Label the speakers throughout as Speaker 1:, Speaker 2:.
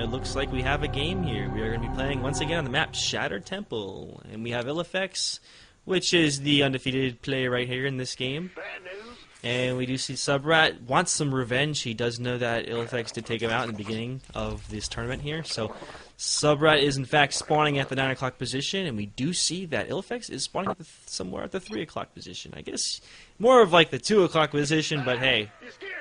Speaker 1: looks like we have a game here. We are going to be playing once again on the map Shattered Temple, and we have ilFX, which is the undefeated player right here in this game. And we do see TAWsubrat wants some revenge. He does know that ilFX did take him out in the beginning of this tournament here. So TAWsubrat is in fact spawning at the 9 o'clock position, and we do see that ilFX is spawning at somewhere at the 3 o'clock position. I guess more of like the 2 o'clock position, but hey,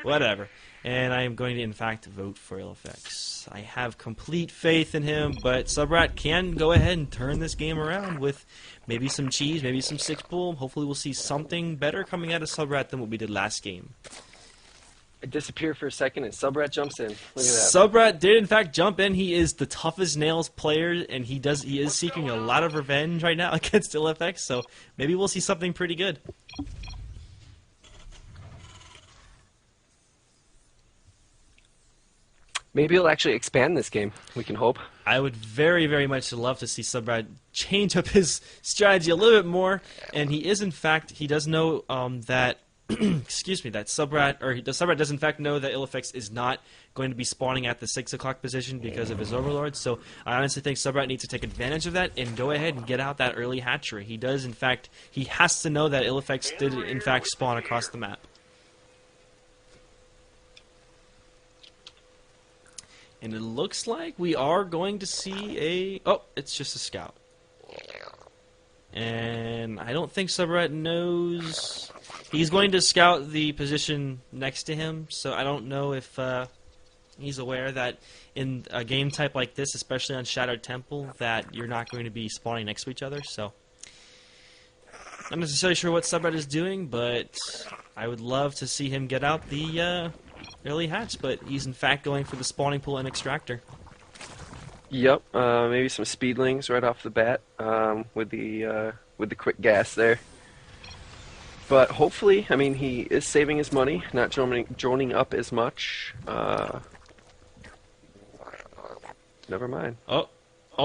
Speaker 1: whatever. And I am going to in fact vote for ilFX. I have complete faith in him, but TAWsubrat can go ahead and turn this game around with maybe some cheese, maybe some 6-pull. Hopefully we'll see something better coming out of TAWsubrat than what we did last game.
Speaker 2: I disappear for a second and TAWsubrat jumps in. Look at that.
Speaker 1: TAWsubrat did in fact jump in. He is the toughest nails player, and he is seeking a lot of revenge right now against ilFX, so maybe we'll see something pretty good.
Speaker 2: Maybe he'll actually expand this game. We can hope.
Speaker 1: I would very, very much love to see TAWsubrat change up his strategy a little bit more. And he is, in fact, he does know that, excuse me, that TAWsubrat does in fact know that ilFX is not going to be spawning at the 6 o'clock position because of his overlord. So I honestly think TAWsubrat needs to take advantage of that and go ahead and get out that early hatchery. He does, in fact, he has to know that ilFX did, in fact, spawn across the map. And it looks like we are going to see a... Oh, it's just a scout. And I don't think TAWsubrat knows... He's going to scout the position next to him, so I don't know if he's aware that in a game type like this, especially on Shattered Temple, that you're not going to be spawning next to each other, so... I'm not necessarily sure what TAWsubrat is doing, but I would love to see him get out the... early hatch, but he's in fact going for the spawning pool and extractor.
Speaker 2: Yep, maybe some speedlings right off the bat with the quick gas there. But hopefully, I mean, he is saving his money, not droning up as much. Never mind. Oh,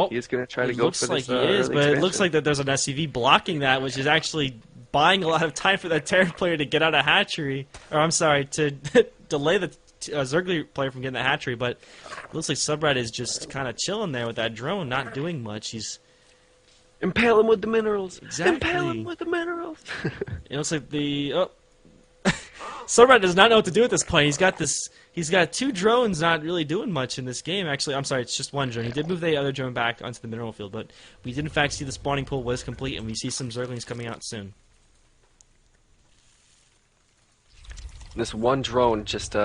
Speaker 1: he's
Speaker 2: going to try to go for this.
Speaker 1: Looks like he is, but it looks like that there's an SCV blocking that, which is actually buying a lot of time for that Terran player to get out of hatchery. Or I'm sorry, to delay the Zergly player from getting the hatchery, but it looks like TAWsubrat is just kind of chilling there with that drone, not doing much. He's...
Speaker 2: Impale him with the minerals!
Speaker 1: Exactly.
Speaker 2: Impale him with the minerals!
Speaker 1: It looks like the... Oh. TAWsubrat does not know what to do at this point. He's got 2 drones not really doing much in this game. Actually, I'm sorry, it's just 1 drone. He did move the other drone back onto the mineral field, but we did in fact see the spawning pool was complete, and we see some Zerglings coming out soon.
Speaker 2: This 1 drone just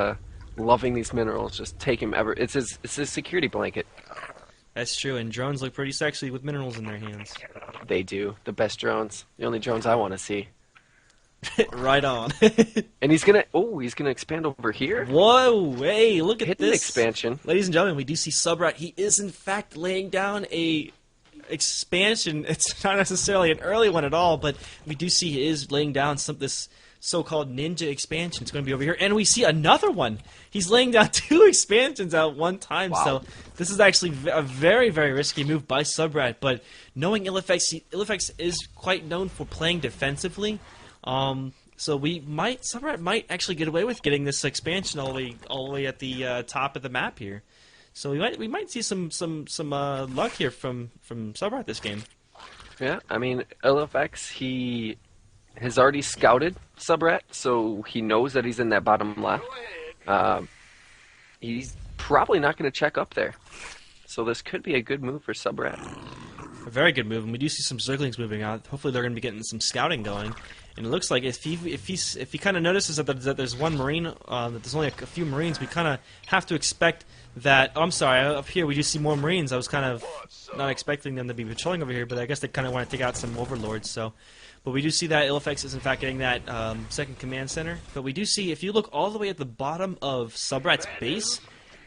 Speaker 2: loving these minerals, just take him ever. It's his security blanket.
Speaker 1: That's true, and drones look pretty sexy with minerals in their hands.
Speaker 2: They do. The best drones. The only drones I want to see.
Speaker 1: Right on.
Speaker 2: And he's gonna expand over here.
Speaker 1: Whoa, hey, look at
Speaker 2: Hidden
Speaker 1: this
Speaker 2: expansion.
Speaker 1: Ladies and gentlemen, we do see TAWsubrat. He is in fact laying down a expansion. It's not necessarily an early one at all, but we do see he is laying down this so-called ninja expansion. It's going to be over here, and we see another one. He's laying down 2 expansions at one time. Wow. So this is actually a very, very risky move by TAWsubrat. But knowing ilFX is quite known for playing defensively. So TAWsubrat might actually get away with getting this expansion all the way at the top of the map here. So we might see some luck here from TAWsubrat this game.
Speaker 2: Yeah, I mean ilFX, he has already scouted TAWsubrat, so he knows that he's in that bottom left. He's probably not going to check up there, so this could be a good move for TAWsubrat.
Speaker 1: A very good move, and we do see some Zerglings moving out. Hopefully they're going to be getting some scouting going. And it looks like if he kind of notices that there's 1 Marine, that there's only a few Marines, we kind of have to expect that... Oh, I'm sorry, up here we do see more Marines. I was kind of not expecting them to be patrolling over here, but I guess they kind of want to take out some overlords. So, but we do see that ilFX is in fact getting that 2nd command center. But we do see, if you look all the way at the bottom of TAWsubrat's base,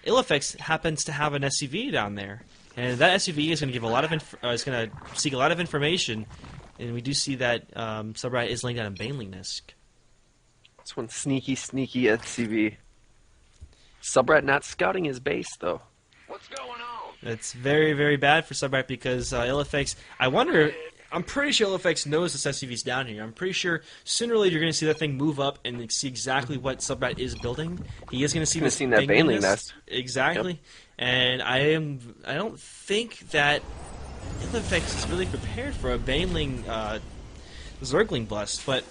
Speaker 1: ilFX happens to have an SCV down there, and that SCV is going to give a lot of is going to seek a lot of information. And we do see that TAWsubrat is laying down a Baneling Nest.
Speaker 2: This one's sneaky SCV. TAWsubrat not scouting his base, though.
Speaker 3: What's going on?
Speaker 1: That's very, very bad for TAWsubrat because ilFX... I wonder I'm pretty sure ilFX knows this SUV's down here. I'm pretty sure sooner or later you're going to see that thing move up and see exactly what Subrat is building. He is going to see this
Speaker 2: that Baneling nest.
Speaker 1: Exactly.
Speaker 2: Yep.
Speaker 1: And I don't think that ilFX is really prepared for a Baneling Zergling bust, but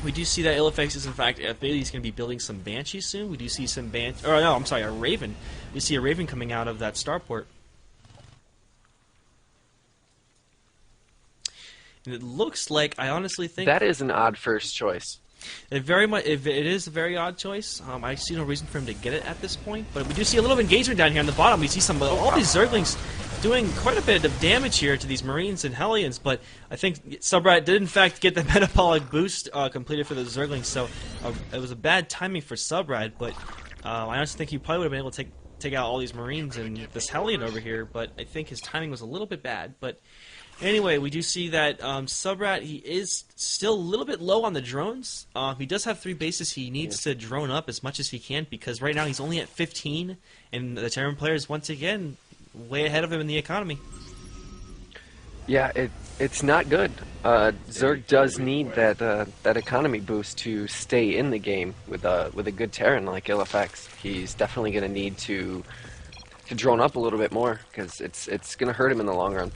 Speaker 1: we do see that ilFX is in fact, I believe he's going to be building some Banshees soon. We do see some a Raven. We see a Raven coming out of that starport. And it looks like, I honestly think
Speaker 2: that is an odd first choice.
Speaker 1: It is a very odd choice. I see no reason for him to get it at this point, but we do see a little engagement down here on the bottom. We see all these Zerglings doing quite a bit of damage here to these Marines and Hellions, but I think Subrat did in fact get the metabolic boost completed for the Zerglings, so it was a bad timing for Subrat, but I honestly think he probably would have been able to take out all these Marines and this Hellion over here, but I think his timing was a little bit bad. But anyway, we do see that Subrat, he is still a little bit low on the drones. He does have 3 bases he needs to drone up as much as he can, because right now he's only at 15, and the Terran players, once again, way ahead of him in the economy.
Speaker 2: Yeah, it's not good. Zerg does need that economy boost to stay in the game with a good Terran like ilFX. He's definitely going to need to drone up a little bit more, because it's going to hurt him in the long run.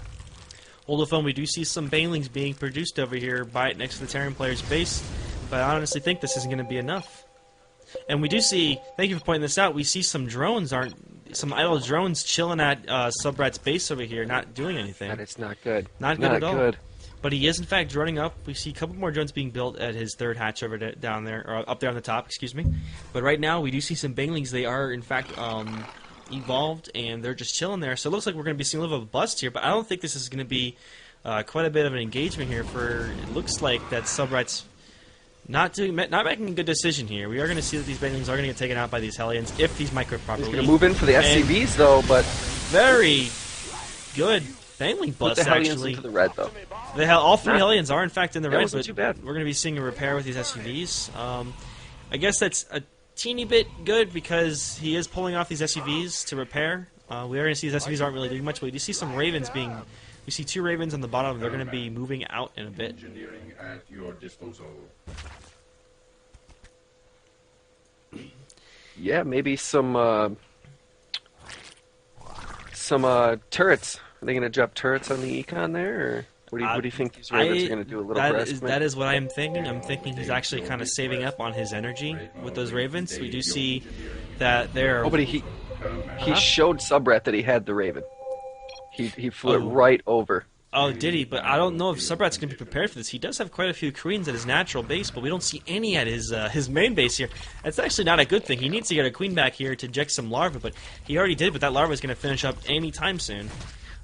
Speaker 1: Hold the phone, we do see some Banelings being produced over here next to the Terran player's base, but I honestly think this isn't going to be enough. And we do see, thank you for pointing this out, we see some idle drones chilling at Subrat's base over here, not doing anything.
Speaker 2: That is not good.
Speaker 1: Not good at all. But he is in fact droning up. We see a couple more drones being built at his 3rd hatch over down there, or up there on the top, excuse me. But right now we do see some Banelings. They are in fact evolved, and they're just chilling there. So it looks like we're going to be seeing a little bit of a bust here, but I don't think this is going to be quite a bit of an engagement here. It looks like that Subrat's not making a good decision here. We are going to see that these Banelings are going to get taken out by these Hellions if he's microed properly.
Speaker 2: He's going to move in for the SCVs though, but
Speaker 1: very good Baneling bust.
Speaker 2: Put the Hellions into the red though.
Speaker 1: All 3 Hellions are in fact in the red, but
Speaker 2: too bad.
Speaker 1: We're going to be seeing a repair with these SUVs. I guess that's a teeny bit good because he is pulling off these SUVs to repair. We are going to see these SUVs aren't really doing much, but we do see some Ravens we see 2 Ravens on the bottom. They're going to be moving out in a bit.
Speaker 3: At your disposal.
Speaker 2: Yeah, maybe some turrets. Are they going to drop turrets on the econ there, or what do you think these Ravens are going to do? A little
Speaker 1: that is what I'm thinking. I'm thinking he's actually kind of saving up on his energy with those Ravens. We do see that they're...
Speaker 2: Oh, but he showed Subrat that he had the Raven. He flew it right over.
Speaker 1: Oh, did he? But I don't know if Subrat's going to be prepared for this. He does have quite a few Queens at his natural base, but we don't see any at his main base here. That's actually not a good thing. He needs to get a Queen back here to inject some larvae, but he already did, but that larva is going to finish up any time soon.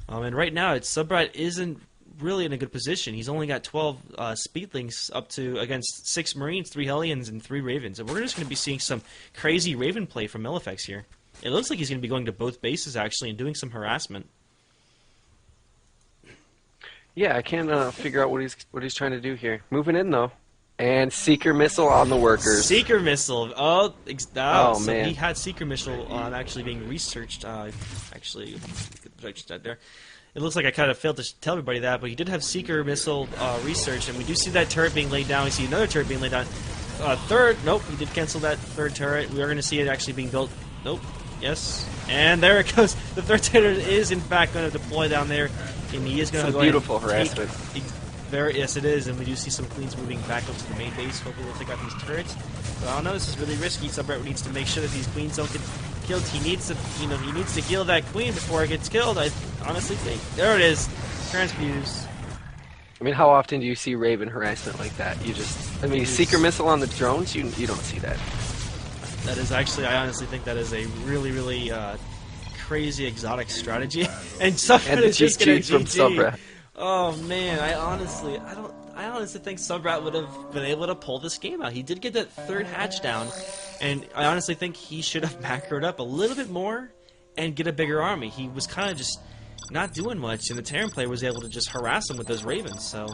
Speaker 1: And right now, Subrat isn't really in a good position. He's only got 12 Speedlings up to against 6 Marines, 3 Hellions, and 3 Ravens. And we're just going to be seeing some crazy Raven play from ilFX here. It looks like he's going to be going to both bases, actually, and doing some harassment.
Speaker 2: Yeah, I can't figure out what he's trying to do here. Moving in though, and Seeker Missile on the workers.
Speaker 1: Seeker Missile. So
Speaker 2: man,
Speaker 1: he had Seeker Missile actually being researched. Actually, that there. It looks like I kind of failed to tell everybody that, but he did have Seeker Missile researched, and we do see that turret being laid down. We see another turret being laid down. Nope, he did cancel that 3rd turret. We are going to see it actually being built. Nope. Yes. And there it goes. The 3rd turret is in fact going to deploy down there. And he is going to go
Speaker 2: beautiful harassment.
Speaker 1: Yes, it is, and we do see some Queens moving back up to the main base. Hopefully, they'll take out these turrets. But I don't know. This is really risky. Subrat needs to make sure that these Queens don't get killed. He needs to kill that Queen before it gets killed. I honestly think there it is. Transfuse.
Speaker 2: I mean, how often do you see Raven harassment like that? Seeker Missile on the drones. You don't see that.
Speaker 1: That is actually, I honestly think that is a really, really crazy exotic strategy, and Subrat is just going to GG. Oh man, I honestly think Subrat would have been able to pull this game out. He did get that 3rd hatch down, and I honestly think he should have macroed up a little bit more and get a bigger army. He was kind of just not doing much, and the Terran player was able to just harass him with those Ravens. So